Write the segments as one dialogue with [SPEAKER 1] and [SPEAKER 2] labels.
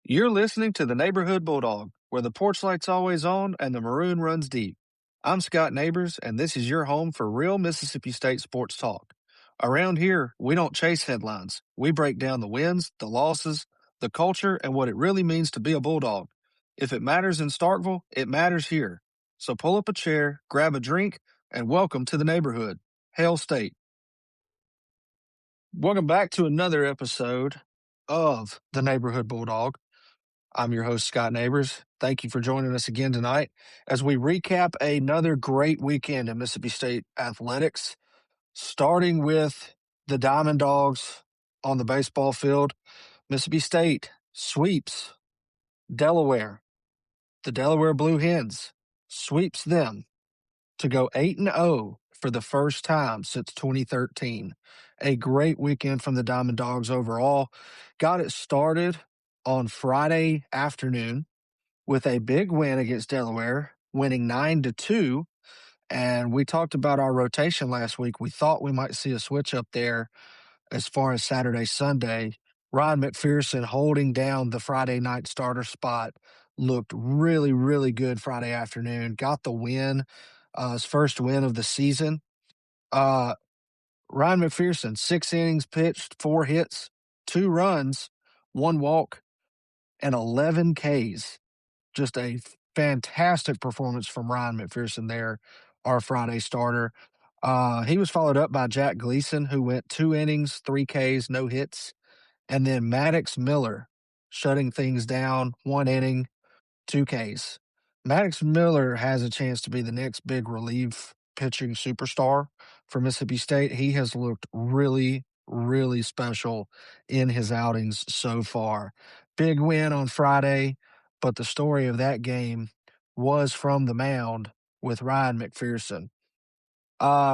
[SPEAKER 1] You're listening to the Neighborhood Bulldog, where the porch light's always on and the maroon runs deep. I'm Scott Neighbors, and this is your home for real Mississippi State sports talk. Around here, we don't chase headlines. We break down the wins, the losses, the culture, and what it really means to be a Bulldog. If it matters in Starkville, it matters here. So pull up a chair, grab a drink, and welcome to the neighborhood. Hail State. Welcome back to another episode of the Neighborhood Bulldog. I'm your host, Scott Neighbors. Thank you for joining us again tonight as we recap another great weekend in Mississippi State athletics, starting with the Diamond Dogs on the baseball field. Mississippi State sweeps Delaware. The Delaware Blue Hens sweeps them to go 8-0 for the first time since 2013. A great weekend from the Diamond Dogs overall. Got it started on Friday afternoon with a big win against Delaware, winning 9-2. And we talked about our rotation last week. We thought we might see a switch up there as far as Saturday, Sunday. Ryan McPherson holding down the Friday night starter spot looked really, really good Friday afternoon. Got the win, his first win of the season. Ryan McPherson, 6 innings pitched, 4 hits, 2 runs, 1 walk, and 11 Ks. Just a fantastic performance from Ryan McPherson there, our Friday starter. He was followed up by Jack Gleason, who went 2 innings, 3 Ks, no hits. And then Maddox Miller shutting things down, 1 inning, 2 Ks. Maddox Miller has a chance to be the next big relief pitching superstar for Mississippi State. He has looked really, really special in his outings so far. Big win on Friday, but the story of that game was from the mound with Ryan McPherson.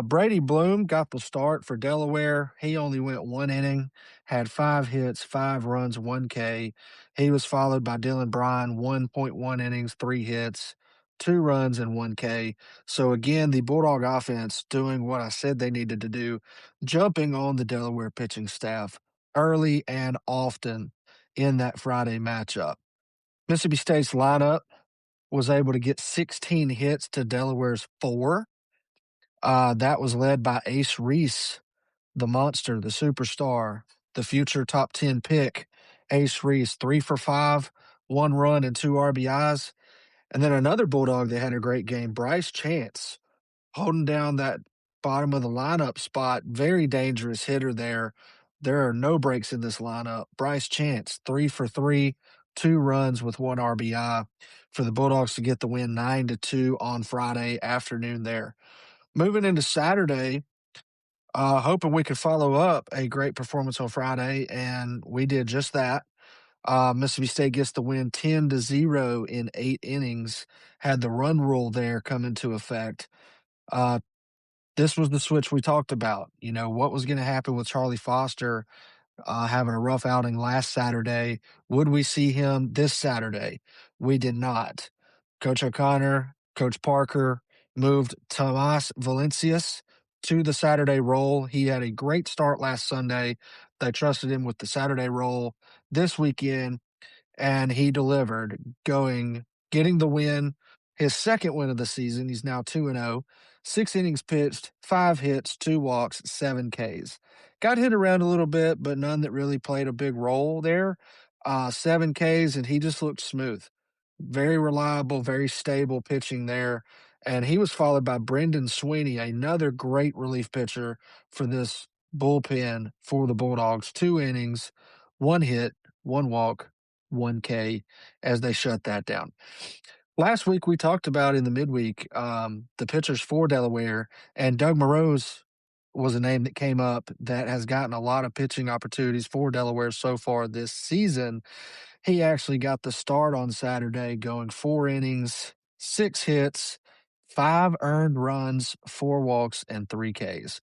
[SPEAKER 1] Brady Bloom got the start for Delaware. He only went 1 inning, had 5 hits, 5 runs, 1 K. He was followed by Dylan Bryan, 1.1 innings, 3 hits, 2 runs, and 1 K. So again, the Bulldog offense doing what I said they needed to do, jumping on the Delaware pitching staff early and often in that Friday matchup. Mississippi State's lineup was able to get 16 hits to Delaware's 4. That was led by Ace Reese, the monster, the superstar, the future top 10 pick. Ace Reese, 3 for 5, 1 run and 2 RBIs. And then another Bulldog that had a great game, Bryce Chance, holding down that bottom of the lineup spot. Very dangerous hitter there. There are no breaks in this lineup. Bryce Chance, 3 for 3, 2 runs with 1 RBI for the Bulldogs to get the win 9-2 on Friday afternoon there. Moving into Saturday, hoping we could follow up a great performance on Friday, and we did just that. Mississippi State gets the win 10-0 in 8 innings, had the run rule there come into effect. This was the switch we talked about. You know, what was going to happen with Charlie Foster having a rough outing last Saturday? Would we see him this Saturday? We did not. Coach O'Connor, Coach Parker moved Tomas Valencius to the Saturday role. He had a great start last Sunday. They trusted him with the Saturday role this weekend, and he delivered, getting the win, his second win of the season. He's now 2-0, 6 innings pitched, 5 hits, 2 walks, 7 Ks. Got hit around a little bit, but none that really played a big role there. 7 Ks, and he just looked smooth. Very reliable, very stable pitching there. And he was followed by Brendan Sweeney, another great relief pitcher for this bullpen for the Bulldogs. 2 innings, 1 hit, 1 walk, 1 K as they shut that down. Last week we talked about in the midweek the pitchers for Delaware, and Doug Morose was a name that came up that has gotten a lot of pitching opportunities for Delaware so far this season. He actually got the start on Saturday, going 4 innings, 6 hits, 5 earned runs, 4 walks, and 3 Ks.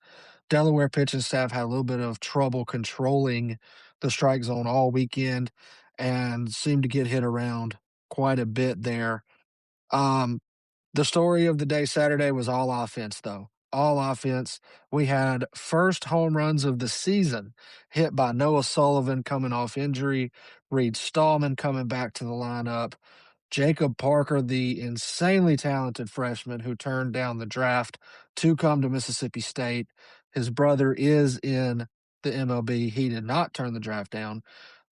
[SPEAKER 1] Delaware pitching staff had a little bit of trouble controlling the strike zone all weekend and seemed to get hit around quite a bit there. The story of the day Saturday was all offense, though. all offense. We had first home runs of the season hit by Noah Sullivan coming off injury, Reed Stallman coming back to the lineup, Jacob Parker, the insanely talented freshman who turned down the draft to come to Mississippi State. His brother is in the MLB. He did not turn the draft down.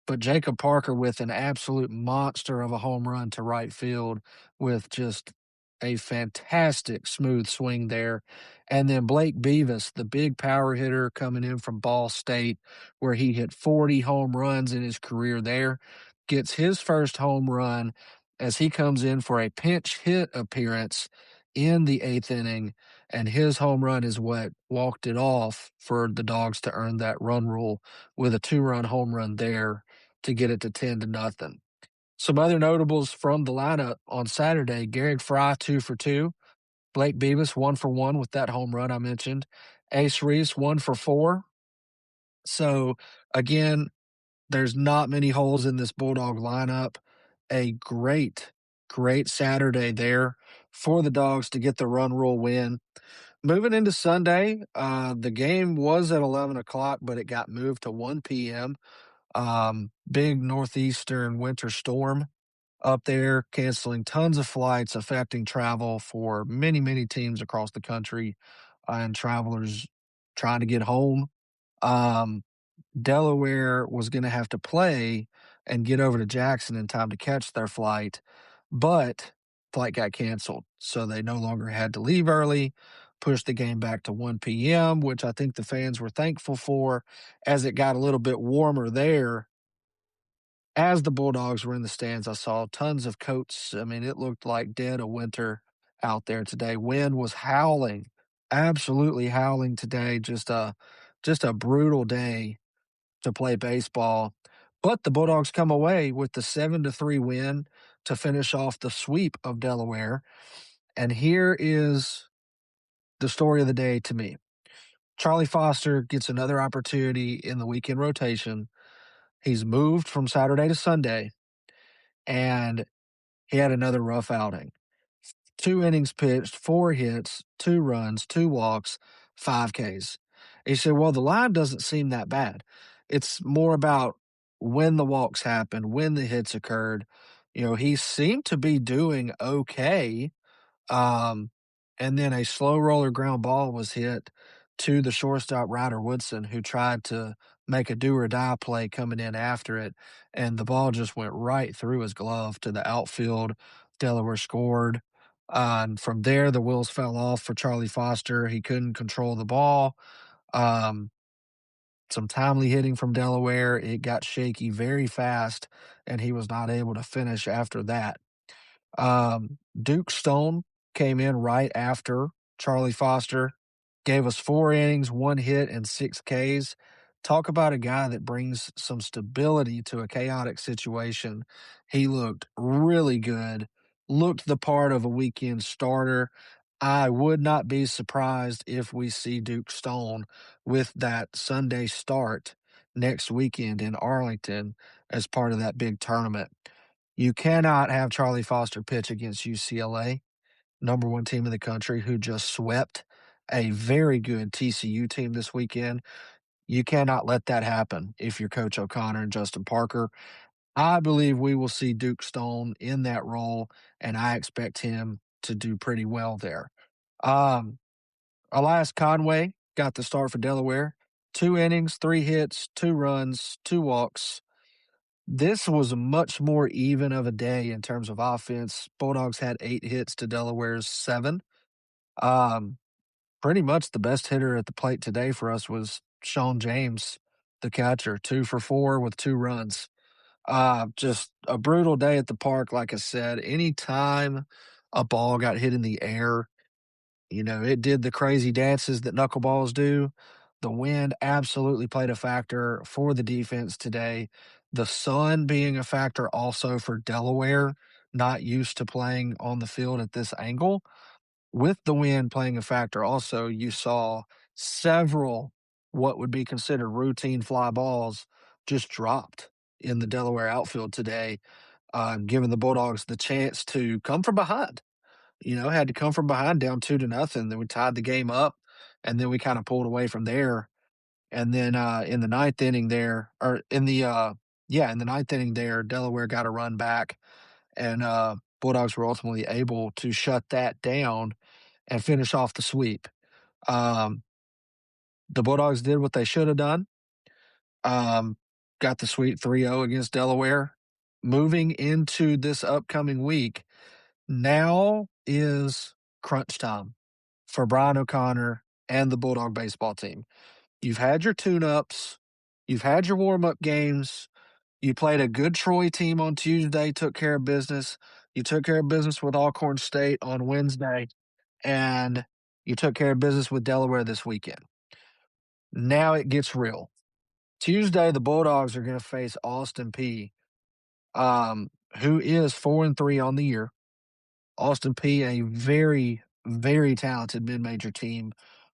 [SPEAKER 1] But Jacob Parker with an absolute monster of a home run to right field with just a fantastic smooth swing there. And then Blake Beavis, the big power hitter coming in from Ball State, where he hit 40 home runs in his career there, gets his first home run as he comes in for a pinch hit appearance in the eighth inning. And his home run is what walked it off for the Dogs to earn that run rule with a 2-run home run there to get it to 10-0. Some other notables from the lineup on Saturday: Garrett Fry, 2 for 2. Blake Beavis, 1 for 1 with that home run I mentioned. Ace Reese, 1 for 4. So, again, there's not many holes in this Bulldog lineup. A great Saturday there for the Dogs to get the run rule win. Moving into Sunday, the game was at 11 o'clock, but it got moved to 1 p.m. Big northeastern winter storm up there, canceling tons of flights, affecting travel for many teams across the country, and travelers trying to get home. Um, Delaware was going to have to play and get over to Jackson in time to catch their flight, but flight got canceled, so they no longer had to leave early, pushed the game back to 1 p.m., which I think the fans were thankful for as it got a little bit warmer there. As the Bulldogs were in the stands, I saw tons of coats. I mean, it looked like dead of winter out there today. Wind was howling, absolutely howling today. Just a brutal day to play baseball. But the Bulldogs come away with the 7-3 win to finish off the sweep of Delaware. And here is the story of the day to me. Charlie Foster gets another opportunity in the weekend rotation. He's moved from Saturday to Sunday, and he had another rough outing. 2 innings pitched, 4 hits, 2 runs, 2 walks, 5 Ks. He said, well, the line doesn't seem that bad. It's more about when the walks happened, when the hits occurred. He seemed to be doing okay. Um, and then a slow roller ground ball was hit to the shortstop Ryder Woodson, who tried to make a do or die play coming in after it, and the ball just went right through his glove to the outfield. Delaware scored. And from there, the wheels fell off for Charlie Foster. He couldn't control the ball. Um, some timely hitting from Delaware. It got shaky very fast, and he was not able to finish after that. Duke Stone came in right after Charlie Foster, gave us 4 innings, 1 hit, and 6 Ks. Talk about a guy that brings some stability to a chaotic situation. He looked really good, looked the part of a weekend starter. I would not be surprised if we see Duke Stone with that Sunday start next weekend in Arlington as part of that big tournament. You cannot have Charlie Foster pitch against UCLA, number 1 team in the country, who just swept a very good TCU team this weekend. You cannot let that happen if you're Coach O'Connor and Justin Parker. I believe we will see Duke Stone in that role, and I expect him to do pretty well there. Elias Conway got the start for Delaware. 2 innings, 3 hits, 2 runs, 2 walks. This was much more even of a day in terms of offense. Bulldogs had 8 hits to Delaware's 7. Um, Pretty much the best hitter at the plate today for us was Sean James, the catcher, 2 for 4 with 2 runs. Just a brutal day at the park, like I said. Anytime a ball got hit in the air, it did the crazy dances that knuckleballs do. The wind absolutely played a factor for the defense today. The sun being a factor also for Delaware, not used to playing on the field at this angle. With the wind playing a factor also, you saw several what would be considered routine fly balls just dropped in the Delaware outfield today, giving the Bulldogs the chance to come from behind. Had to come from behind down 2-0. Then we tied the game up. and then we kind of pulled away from there. And then in the ninth inning there, or in the in the ninth inning there, Delaware got a run back, and Bulldogs were ultimately able to shut that down and finish off the sweep. Um, the Bulldogs did what they should have done. Got the sweep 3-0 against Delaware. Moving into this upcoming week, now is crunch time for Brian O'Connor and the Bulldog baseball team. You've had your tune-ups. You've had your warm-up games. You played a good Troy team on Tuesday, took care of business. You took care of business with Alcorn State on Wednesday, and you took care of business with Delaware this weekend. Now it gets real. Tuesday, the Bulldogs are going to face Austin Peay, who is 4-3 on the year. Austin Peay, a very, very talented mid-major team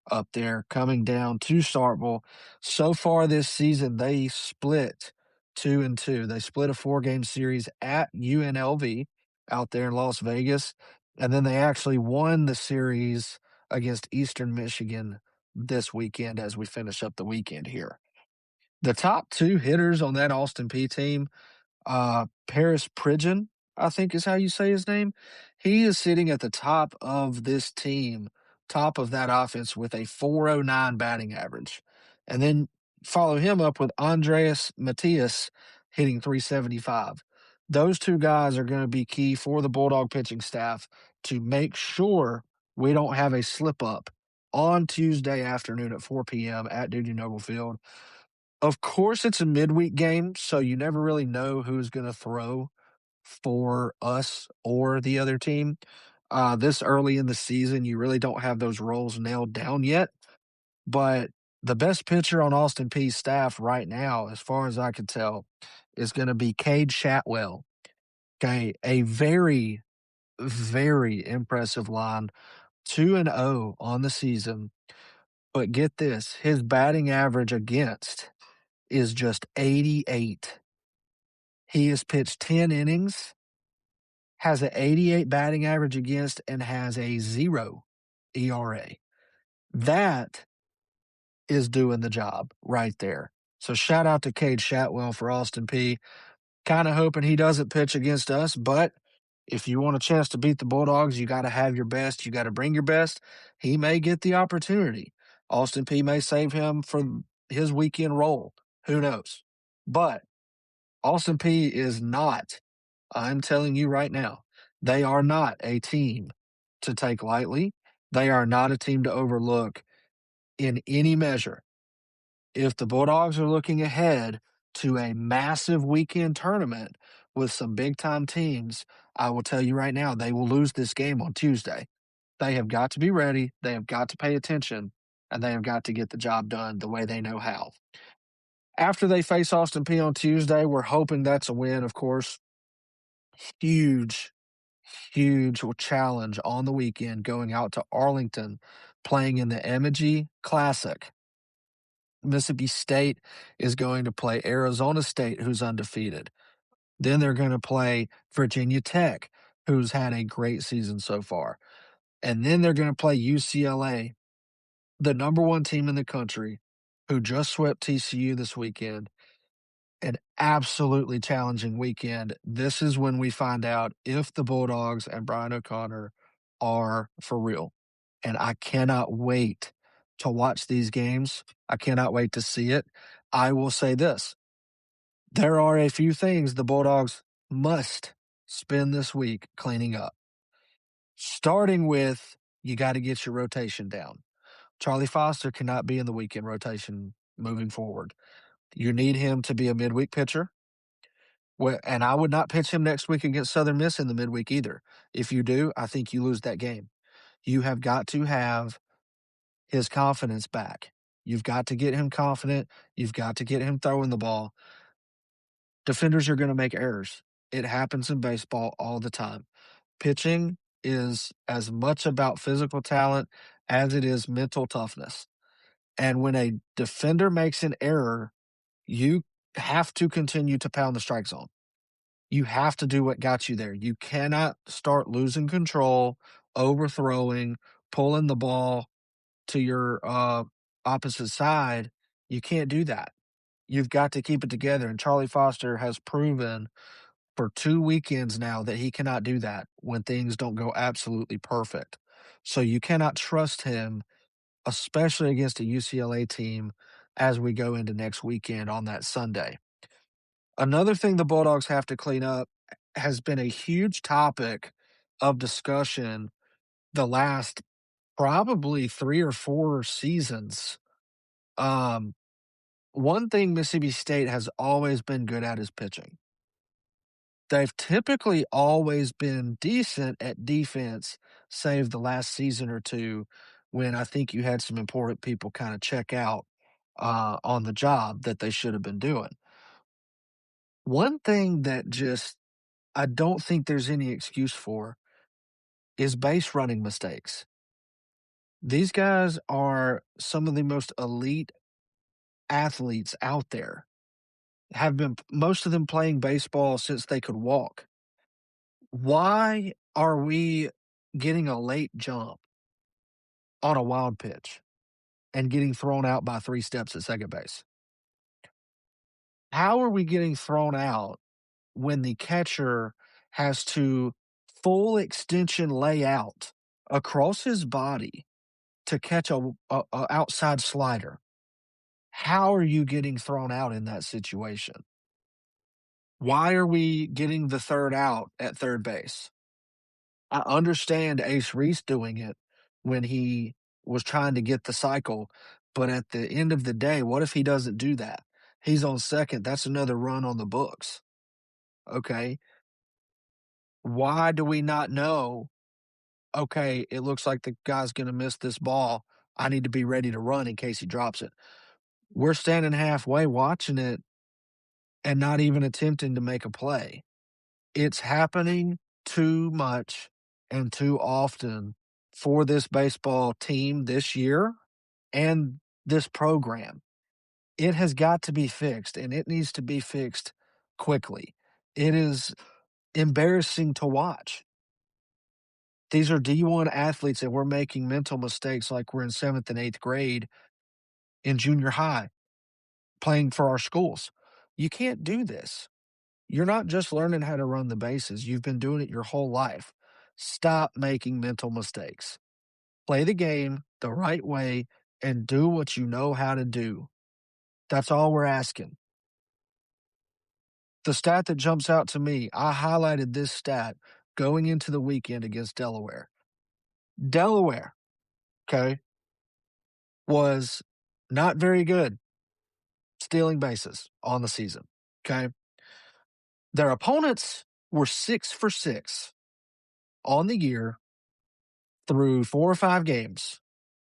[SPEAKER 1] up there coming down to Starkville. So far this season, they split 2-2. They split a 4-game series at UNLV out there in Las Vegas, and then they actually won the series against Eastern Michigan this weekend as we finish up the weekend here. The top two hitters on that Austin Peay team, Paris Pridgeon, I think is how you say his name. He is sitting at the top of this team, top of that offense with a 409 batting average. And then follow him up with Andreas Matias hitting 375. Those two guys are going to be key for the Bulldog pitching staff to make sure we don't have a slip up on Tuesday afternoon at 4 p.m. at Dudy Noble Field. Of course, it's a midweek game, so you never really know who's going to throw for us or the other team. This early in the season, you really don't have those roles nailed down yet. But the best pitcher on Austin Peay's staff right now, as far as I can tell, is going to be Cade Shatwell. Okay, a very, very impressive line, 2-0 on the season. But get this, his batting average against is just 88. He has pitched 10 innings, has an 88 batting average against, and has a 0 ERA. That is doing the job right there. So shout out to Cade Shatwell for Austin Peay. Kind of hoping he doesn't pitch against us, but if you want a chance to beat the Bulldogs, you got to have your best. You got to bring your best. He may get the opportunity. Austin Peay may save him for his weekend role. Who knows? But Austin Peay is not, I'm telling you right now, they are not a team to take lightly. They are not a team to overlook in any measure. If the Bulldogs are looking ahead to a massive weekend tournament with some big-time teams, I will tell you right now, they will lose this game on Tuesday. They have got to be ready, they have got to pay attention, and they have got to get the job done the way they know how. After they face Austin Peay on Tuesday, we're hoping that's a win, of course. Huge, huge challenge on the weekend going out to Arlington, playing in the Emoji Classic. Mississippi State is going to play Arizona State, who's undefeated. Then they're going to play Virginia Tech, who's had a great season so far. And then they're going to play UCLA, the number one team in the country, who just swept TCU this weekend. An absolutely challenging weekend. This is when we find out if the Bulldogs and Brian O'Connor are for real. And I cannot wait to watch these games. I cannot wait to see it. I will say this. There are a few things the Bulldogs must spend this week cleaning up. Starting with, you got to get your rotation down. Charlie Foster cannot be in the weekend rotation moving forward. You need him to be a midweek pitcher. And I would not pitch him next week against Southern Miss in the midweek either. If you do, I think you lose that game. You have got to have his confidence back. You've got to get him confident. You've got to get him throwing the ball. Defenders are going to make errors. It happens in baseball all the time. Pitching is as much about physical talent as it is mental toughness. And when a defender makes an error, you have to continue to pound the strike zone. You have to do what got you there. You cannot start losing control, overthrowing, pulling the ball. to your opposite side, you can't do that. You've got to keep it together. And Charlie Foster has proven for 2 weekends now that he cannot do that when things don't go absolutely perfect. So you cannot trust him, especially against a UCLA team as we go into next weekend on that Sunday. Another thing the Bulldogs have to clean up has been a huge topic of discussion the last probably 3 or 4 seasons. Um, One thing Mississippi State has always been good at is pitching. They've typically always been decent at defense, save the last season or 2 when I think you had some important people kinda check out, on the job that they should have been doing. One thing that just I don't think there's any excuse for is base running mistakes. These guys are some of the most elite athletes out there, have been most of them playing baseball since they could walk. Why are we getting a late jump on a wild pitch and getting thrown out by 3 steps at second base? How are we getting thrown out when the catcher has to full extension lay out across his body to catch a outside slider? How are you getting thrown out in that situation? Why are we getting the third out at third base? I understand Ace Reese doing it when he was trying to get the cycle, but at the end of the day, what if he doesn't do that? He's on second. That's another run on the books. Okay. Why do we not know? Okay, it looks like the guy's going to miss this ball. I need to be ready to run in case he drops it. We're standing halfway watching it and not even attempting to make a play. It's happening too much and too often for this baseball team this year and this program. It has got to be fixed, and it needs to be fixed quickly. It is embarrassing to watch. These are D1 athletes, and we're making mental mistakes like we're in 7th and 8th grade in junior high playing for our schools. You can't do this. You're not just learning how to run the bases. You've been doing it your whole life. Stop making mental mistakes. Play the game the right way and do what you know how to do. That's all we're asking. The stat that jumps out to me, I highlighted this stat going into the weekend against Delaware. Delaware, okay, was not very good stealing bases on the season, okay? Their opponents were 6 for 6 on the year through 4 or 5 games.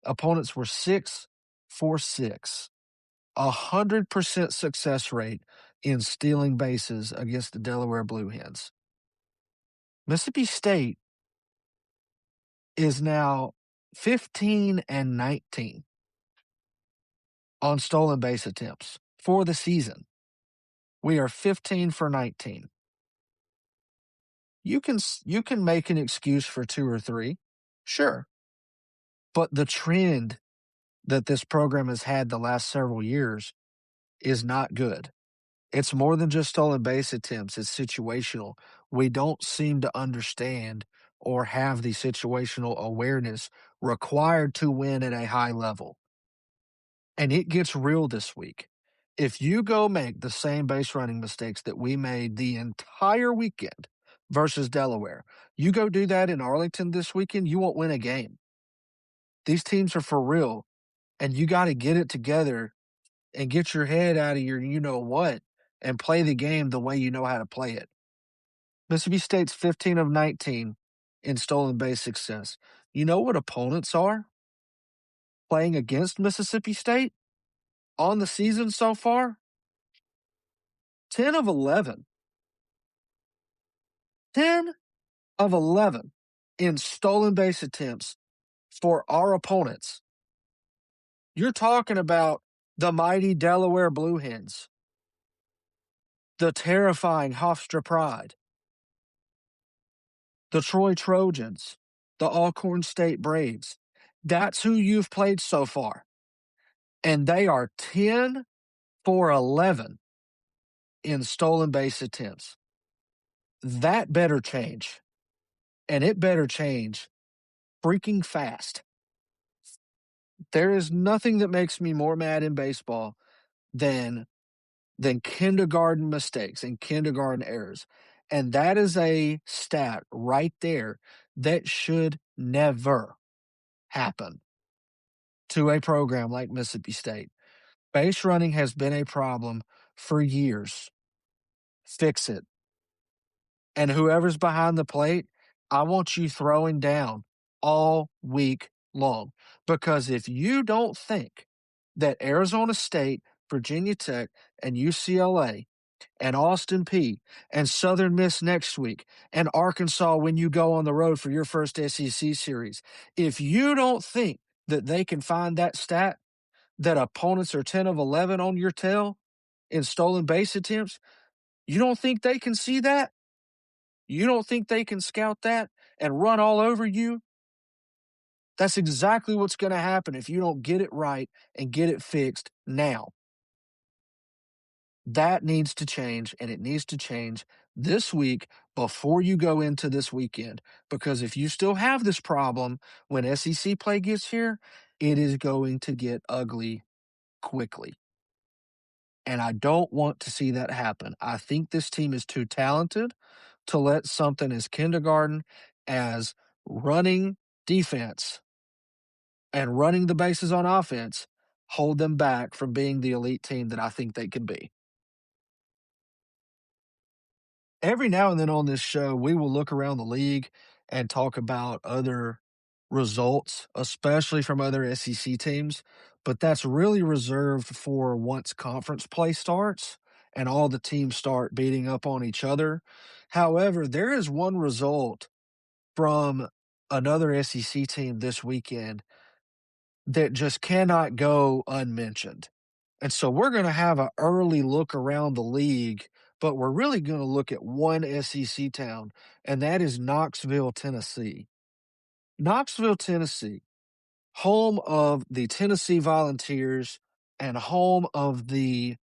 [SPEAKER 1] Opponents were 6 for 6. 100% success rate in stealing bases against the Delaware Blue Hens. Mississippi State is now 15 and 19 on stolen base attempts for the season. We are 15 for 19. You can make an excuse for 2 or 3, sure, but the trend that this program has had the last several years is not good. It's more than just stolen base attempts, it's situational. We don't seem to understand or have the situational awareness required to win at a high level. And it gets real this week. If you go make the same base running mistakes that we made the entire weekend versus Delaware, you go do that in Arlington this weekend, you won't win a game. These teams are for real, and you got to get it together and get your head out of your you know what and play the game the way you know how to play it. Mississippi State's 15 of 19 in stolen base success. You know what opponents are playing against Mississippi State on the season so far? 10 of 11. 10 of 11 in stolen base attempts for our opponents. You're talking about the mighty Delaware Blue Hens, the terrifying Hofstra Pride, the Troy Trojans, the Alcorn State Braves. That's who you've played so far. And they are 10 for 11 in stolen base attempts. That better change. And it better change freaking fast. There is nothing that makes me more mad in baseball than kindergarten mistakes and kindergarten errors. And that is a stat right there that should never happen to a program like Mississippi State. Base running has been a problem for years. Fix it. And whoever's behind the plate, I want you throwing down all week long. Because if you don't think that Arizona State, Virginia Tech, and UCLA and Austin P and Southern Miss next week and Arkansas when you go on the road for your first SEC series, if you don't think that they can find that stat that opponents are 10 of 11 on your tail in stolen base attempts, you don't think they can see that? You don't think they can scout that and run all over you? That's exactly what's going to happen if you don't get it right and get it fixed now. That needs to change, and it needs to change this week before you go into this weekend. Because if you still have this problem when SEC play gets here, it is going to get ugly quickly. And I don't want to see that happen. I think this team is too talented to let something as kindergarten as running defense and running the bases on offense hold them back from being the elite team that I think they can be. Every now and then on this show, we will look around the league and talk about other results, especially from other SEC teams, but that's really reserved for once conference play starts and all the teams start beating up on each other. However, there is one result from another SEC team this weekend that just cannot go unmentioned. And so we're going to have an early look around the league, but we're really going to look at one SEC town, and that is Knoxville, Tennessee. Knoxville, Tennessee, home of the Tennessee Volunteers and home of the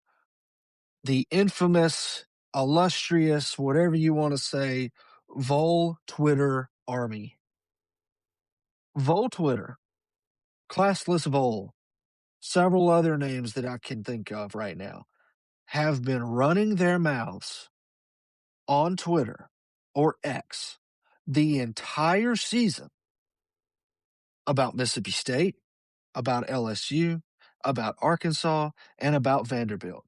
[SPEAKER 1] infamous, illustrious, whatever you want to say, Vol Twitter Army. Vol Twitter, Classless Vol, several other names that I can think of right now, have been running their mouths on Twitter or X the entire season about Mississippi State, about LSU, about Arkansas, and about Vanderbilt.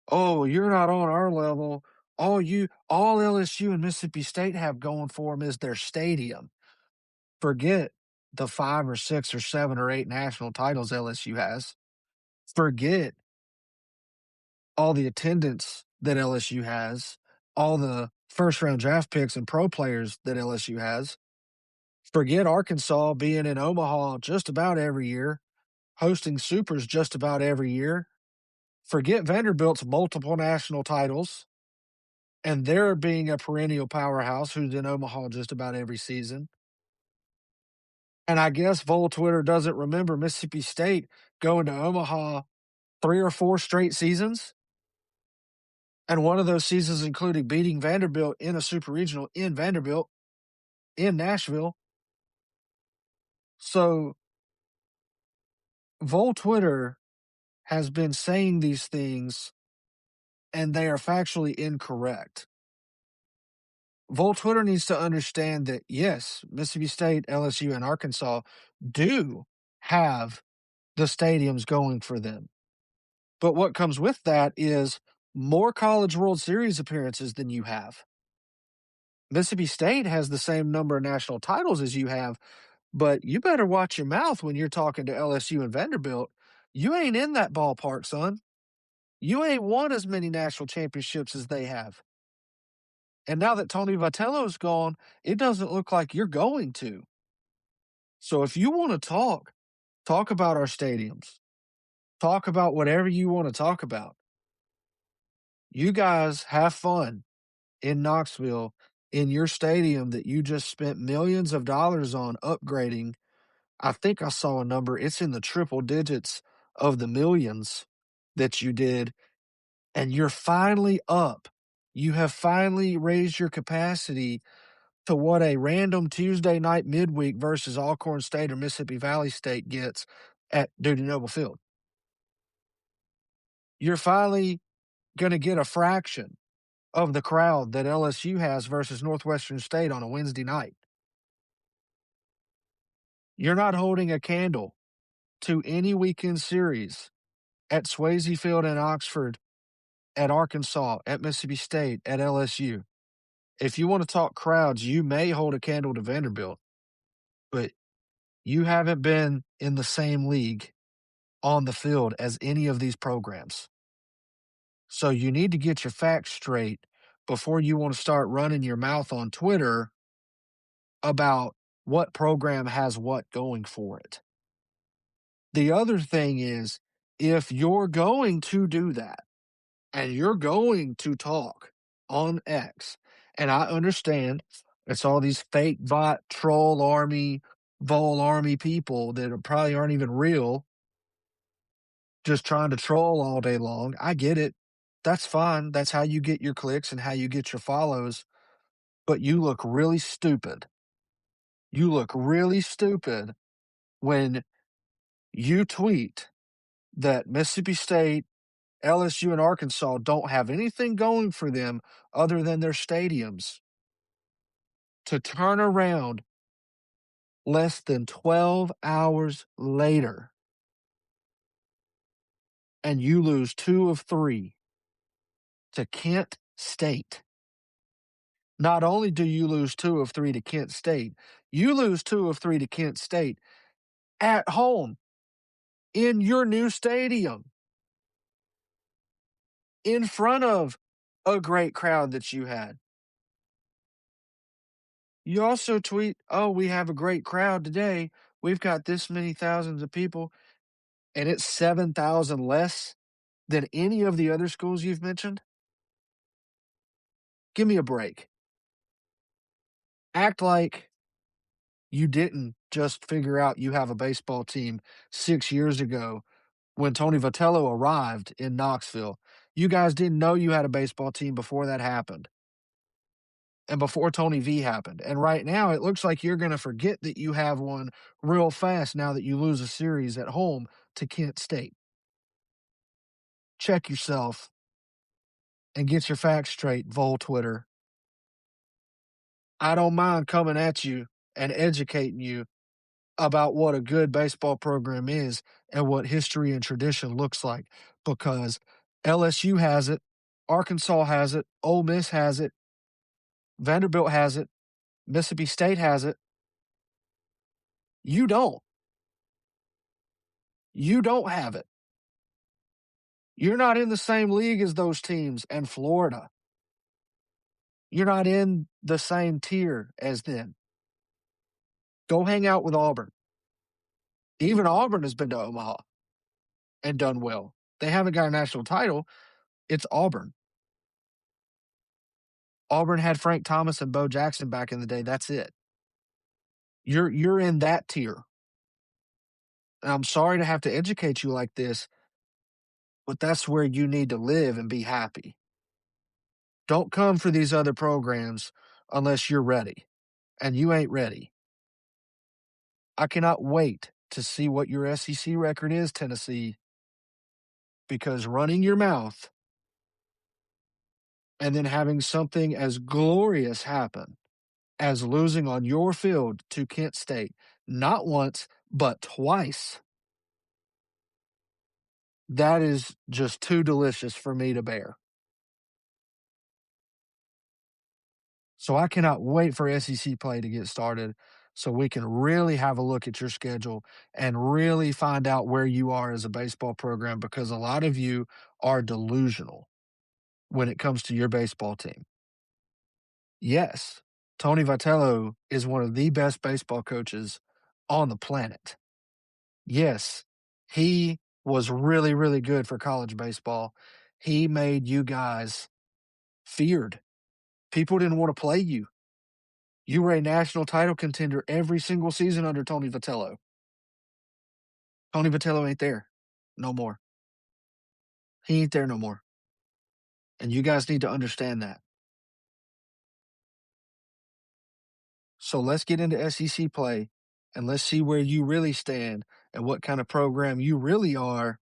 [SPEAKER 1] Oh, you're not on our level. All LSU and Mississippi State have going for them is their stadium. Forget the 5 or 6 or 7 or 8 national titles LSU has. Forget all the attendance that LSU has, all the first round draft picks and pro players that LSU has. Forget Arkansas being in Omaha just about every year, hosting supers just about every year. Forget Vanderbilt's multiple national titles and their being a perennial powerhouse who's in Omaha just about every season. And I guess Vol Twitter doesn't remember Mississippi State going to Omaha 3 or 4 straight seasons. And one of those seasons included beating Vanderbilt in a super regional in Vanderbilt, in Nashville. So Vol Twitter has been saying these things, and they are factually incorrect. Vol Twitter needs to understand that, yes, Mississippi State, LSU, and Arkansas do have the stadiums going for them. But what comes with that is more College World Series appearances than you have. Mississippi State has the same number of national titles as you have, but you better watch your mouth when you're talking to LSU and Vanderbilt. You ain't in that ballpark, son. You ain't won as many national championships as they have. And now that Tony Vitello's gone, it doesn't look like you're going to. So if you want to talk about our stadiums. Talk about whatever you want to talk about. You guys have fun in Knoxville in your stadium that you just spent millions of dollars on upgrading I think I saw a number, it's in the triple digits of the millions that you did, and you're finally up. You have finally raised your capacity to what a random Tuesday night midweek versus Alcorn State or Mississippi Valley State gets at Dudy Noble Field. You're finally going to get a fraction of the crowd that LSU has versus Northwestern State on a Wednesday night. You're not holding a candle to any weekend series at Swayze Field in Oxford, at Arkansas, at Mississippi State, at LSU. If you want to talk crowds, you may hold a candle to Vanderbilt, but you haven't been in the same league on the field as any of these programs. So you need to get your facts straight before you want to start running your mouth on Twitter about what program has what going for it. The other thing is, if you're going to do that and you're going to talk on X, and I understand it's all these fake bot troll army, vol army people that probably aren't even real, just trying to troll all day long. I get it. That's fine. That's how you get your clicks and how you get your follows. But you look really stupid. You look really stupid when you tweet that Mississippi State, LSU, and Arkansas don't have anything going for them other than their stadiums, to turn around less than 12 hours later and you lose 2 of 3 to Kent State. Not only do you lose 2 of 3 to Kent State, you lose 2 of 3 to Kent State at home in your new stadium in front of a great crowd that you had. You also tweet, oh, we have a great crowd today. We've got this many thousands of people, and it's 7,000 less than any of the other schools you've mentioned. Give me a break. Act like you didn't just figure out you have a baseball team 6 years ago when Tony Vitello arrived in Knoxville. You guys didn't know you had a baseball team before that happened and before Tony V happened. And right now, it looks like you're going to forget that you have one real fast now that you lose a series at home to Kent State. Check yourself and get your facts straight, Vol Twitter. I don't mind coming at you and educating you about what a good baseball program is and what history and tradition looks like, because LSU has it, Arkansas has it, Ole Miss has it, Vanderbilt has it, Mississippi State has it. You don't. You don't have it. You're not in the same league as those teams and Florida. You're not in the same tier as them. Go hang out with Auburn. Even Auburn has been to Omaha and done well. They haven't got a national title. It's Auburn. Auburn had Frank Thomas and Bo Jackson back in the day. That's it. You're in that tier. And I'm sorry to have to educate you like this, but that's where you need to live and be happy. Don't come for these other programs unless you're ready, and you ain't ready. I cannot wait to see what your SEC record is, Tennessee, because running your mouth and then having something as glorious happen as losing on your field to Kent State, not once, but twice, that is just too delicious for me to bear. So I cannot wait for SEC play to get started so we can really have a look at your schedule and really find out where you are as a baseball program, because a lot of you are delusional when it comes to your baseball team. Yes, Tony Vitello is one of the best baseball coaches on the planet. Yes, he was really, really good for college baseball. He made you guys feared. People didn't want to play you. You were a national title contender every single season under Tony Vitello. Tony Vitello ain't there no more. He ain't there no more. And you guys need to understand that. So let's get into SEC play and let's see where you really stand and what kind of program you really are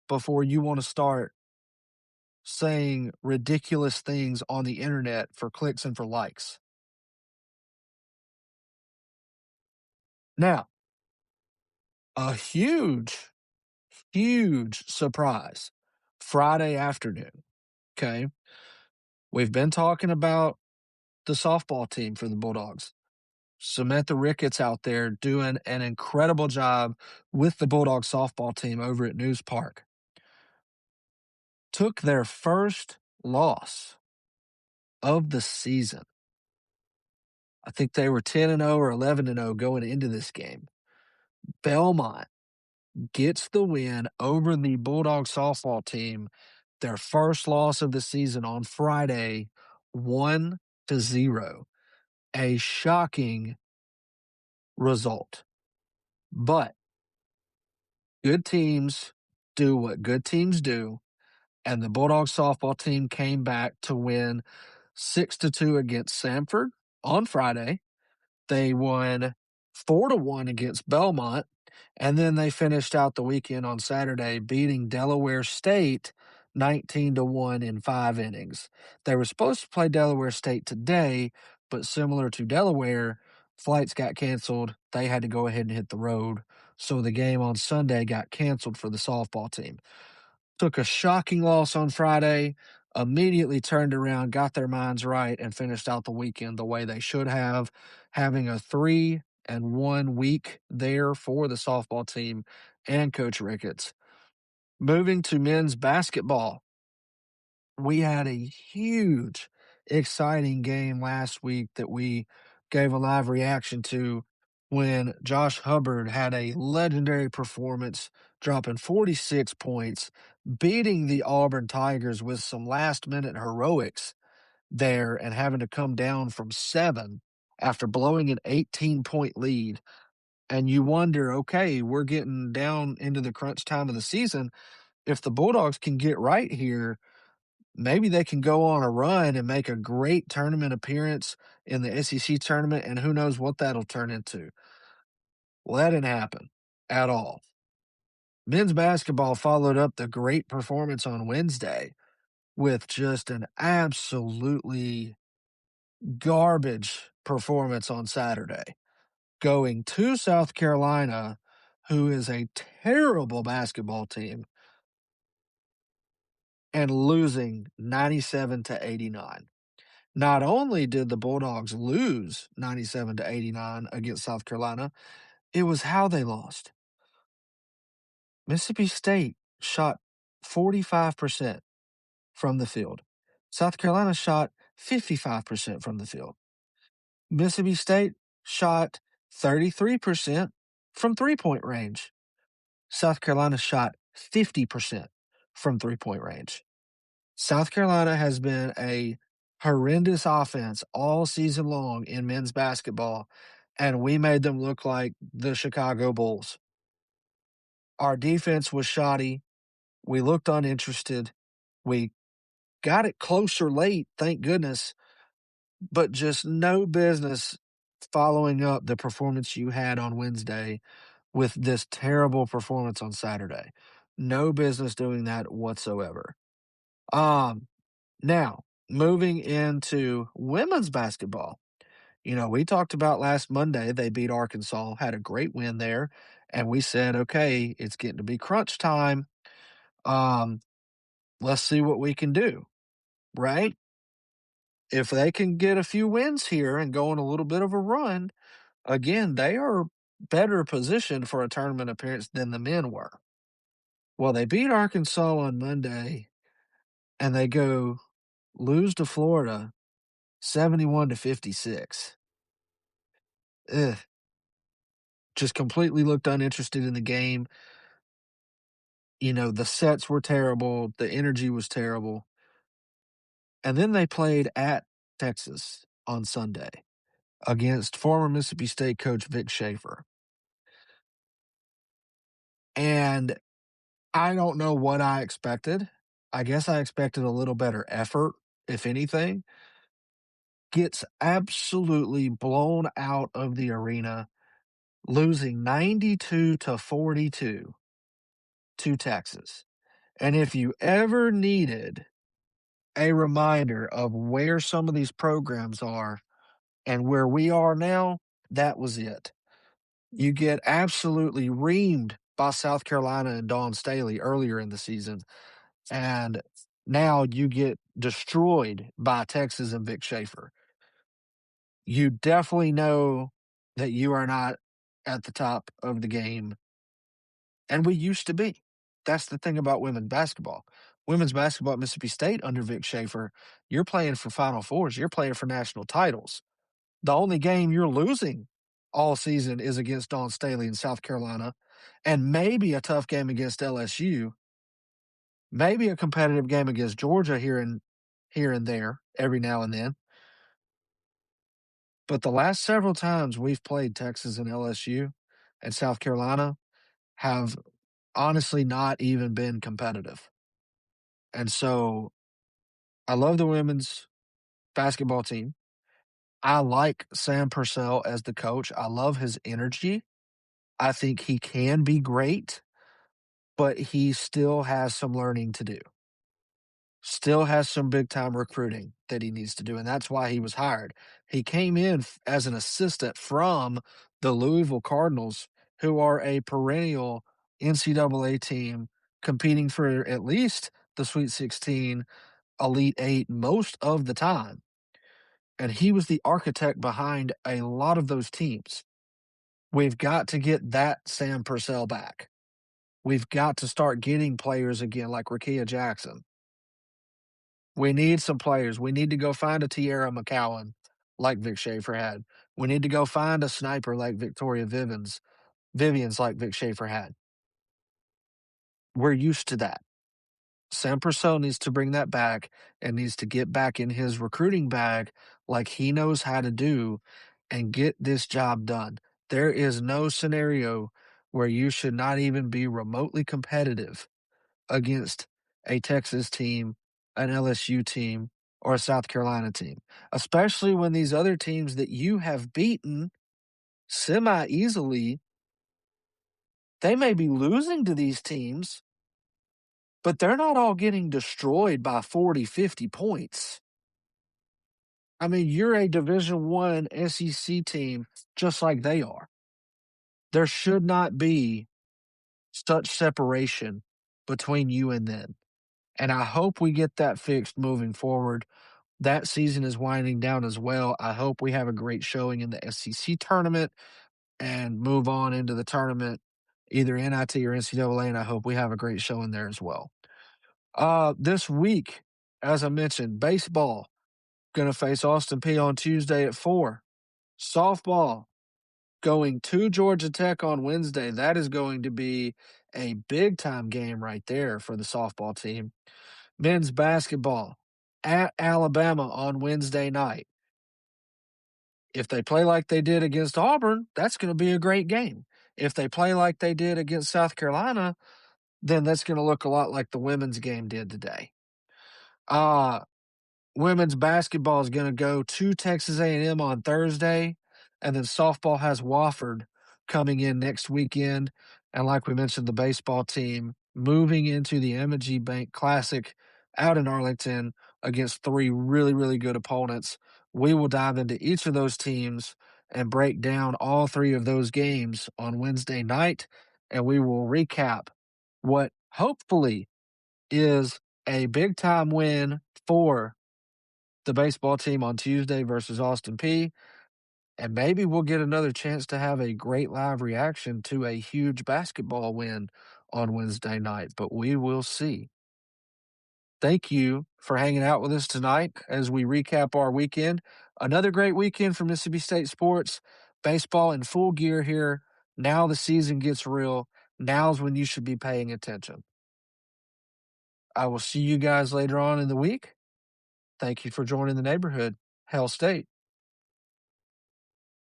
[SPEAKER 1] before you want to start saying ridiculous things on the internet for clicks and for likes. Now, a huge, huge surprise Friday afternoon. Okay. We've been talking about the softball team for the Bulldogs. Samantha Ricketts out there doing an incredible job with the Bulldog softball team over at News Park. Took their first loss of the season. I think they were 10-0 or 11-0 going into this game. Belmont gets the win over the Bulldog softball team, their first loss of the season on Friday, 1-0. A shocking result. But good teams do what good teams do, and the Bulldog softball team came back to win 6-2 against Samford on Friday. They won 4-1 against Belmont, and then they finished out the weekend on Saturday beating Delaware State 19-1 in 5 innings. They were supposed to play Delaware State today, but similar to Delaware, flights got canceled. They had to go ahead and hit the road, so the game on Sunday got canceled for the softball team. Took a shocking loss on Friday, immediately turned around, got their minds right, and finished out the weekend the way they should have, having a 3-1 week there for the softball team and Coach Ricketts. Moving to men's basketball, we had a huge, exciting game last week that we gave a live reaction to when Josh Hubbard had a legendary performance, dropping 46 points, beating the Auburn Tigers with some last-minute heroics there and having to come down from 7 after blowing an 18-point lead. And you wonder, okay, we're getting down into the crunch time of the season. If the Bulldogs can get right here, maybe they can go on a run and make a great tournament appearance in the SEC tournament, and who knows what that'll turn into. Well, that didn't happen at all. Men's basketball followed up the great performance on Wednesday with just an absolutely garbage performance on Saturday, going to South Carolina, who is a terrible basketball team, and losing 97-89. Not only did the Bulldogs lose 97-89 against South Carolina, it was how they lost. Mississippi State shot 45% from the field. South Carolina shot 55% from the field. Mississippi State shot 33% from three-point range. South Carolina shot 50% from three-point range. South Carolina has been a horrendous offense all season long in men's basketball, and we made them look like the Chicago Bulls. Our defense was shoddy. We looked uninterested. We got it closer late, thank goodness, but just no business following up the performance you had on Wednesday with this terrible performance on Saturday. No business doing that whatsoever. Now, moving into women's basketball, we talked about last Monday, they beat Arkansas, had a great win there, and we said, okay, it's getting to be crunch time. Um, let's see what we can do, right? If they can get a few wins here and go on a little bit of a run, again, they are better positioned for a tournament appearance than the men were. Well, they beat Arkansas on Monday, and they go lose to Florida 71-56. Ugh. Just completely looked uninterested in the game. The sets were terrible. The energy was terrible. And then they played at Texas on Sunday against former Mississippi State coach Vic Schaefer. And I don't know what I expected. I guess I expected a little better effort, if anything. Gets absolutely blown out of the arena, losing 92-42 to Texas. And if you ever needed a reminder of where some of these programs are and where we are now, that was it. You get absolutely reamed by South Carolina and Dawn Staley earlier in the season, and now you get destroyed by Texas and Vic Schaefer. You definitely know that you are not at the top of the game, and we used to be. That's the thing about women's basketball. Women's basketball at Mississippi State under Vic Schaefer, you're playing for Final Fours. You're playing for national titles. The only game you're losing all season is against Dawn Staley in South Carolina, and maybe a tough game against LSU, maybe a competitive game against Georgia here and there every now and then. But the last several times we've played Texas and LSU and South Carolina have honestly not even been competitive. And so I love the women's basketball team. I like Sam Purcell as the coach. I love his energy. I think he can be great, but he still has some learning to do. Still has some big time recruiting that he needs to do, and that's why he was hired. He came in as an assistant from the Louisville Cardinals, who are a perennial NCAA team competing for at least the Sweet 16, Elite Eight most of the time. And he was the architect behind a lot of those teams. We've got to get that Sam Purcell back. We've got to start getting players again like Rakia Jackson. We need some players. We need to go find a Tierra McCowan like Vic Schaefer had. We need to go find a sniper like Victoria Vivian's like Vic Schaefer had. We're used to that. Sam Purcell needs to bring that back and needs to get back in his recruiting bag like he knows how to do and get this job done. There is no scenario where you should not even be remotely competitive against a Texas team, an LSU team, or a South Carolina team, especially when these other teams that you have beaten semi-easily, they may be losing to these teams, but they're not all getting destroyed by 40, 50 points. I mean, you're a Division I SEC team just like they are. There should not be such separation between you and them. And I hope we get that fixed moving forward. That season is winding down as well. I hope we have a great showing in the SEC tournament and move on into the tournament, either NIT or NCAA, and I hope we have a great showing there as well. This week, as I mentioned, baseball going to face Austin Peay on Tuesday at 4. Softball going to Georgia Tech on Wednesday. That is going to be a big-time game right there for the softball team. Men's basketball at Alabama on Wednesday night. If they play like they did against Auburn, that's going to be a great game. If they play like they did against South Carolina, then that's going to look a lot like the women's game did today. Women's basketball is going to go to Texas A&M on Thursday, and then softball has Wofford coming in next weekend. And like we mentioned, the baseball team moving into the M&G Bank Classic out in Arlington against 3 really, really good opponents. We will dive into each of those teams and break down all 3 of those games on Wednesday night, and we will recap what hopefully is a big-time win for the baseball team on Tuesday versus Austin Peay. And maybe we'll get another chance to have a great live reaction to a huge basketball win on Wednesday night, but we will see. Thank you for hanging out with us tonight as we recap our weekend. Another great weekend for Mississippi State sports. Baseball in full gear here. Now the season gets real. Now's when you should be paying attention. I will see you guys later on in the week. Thank you for joining the neighborhood. Hail State.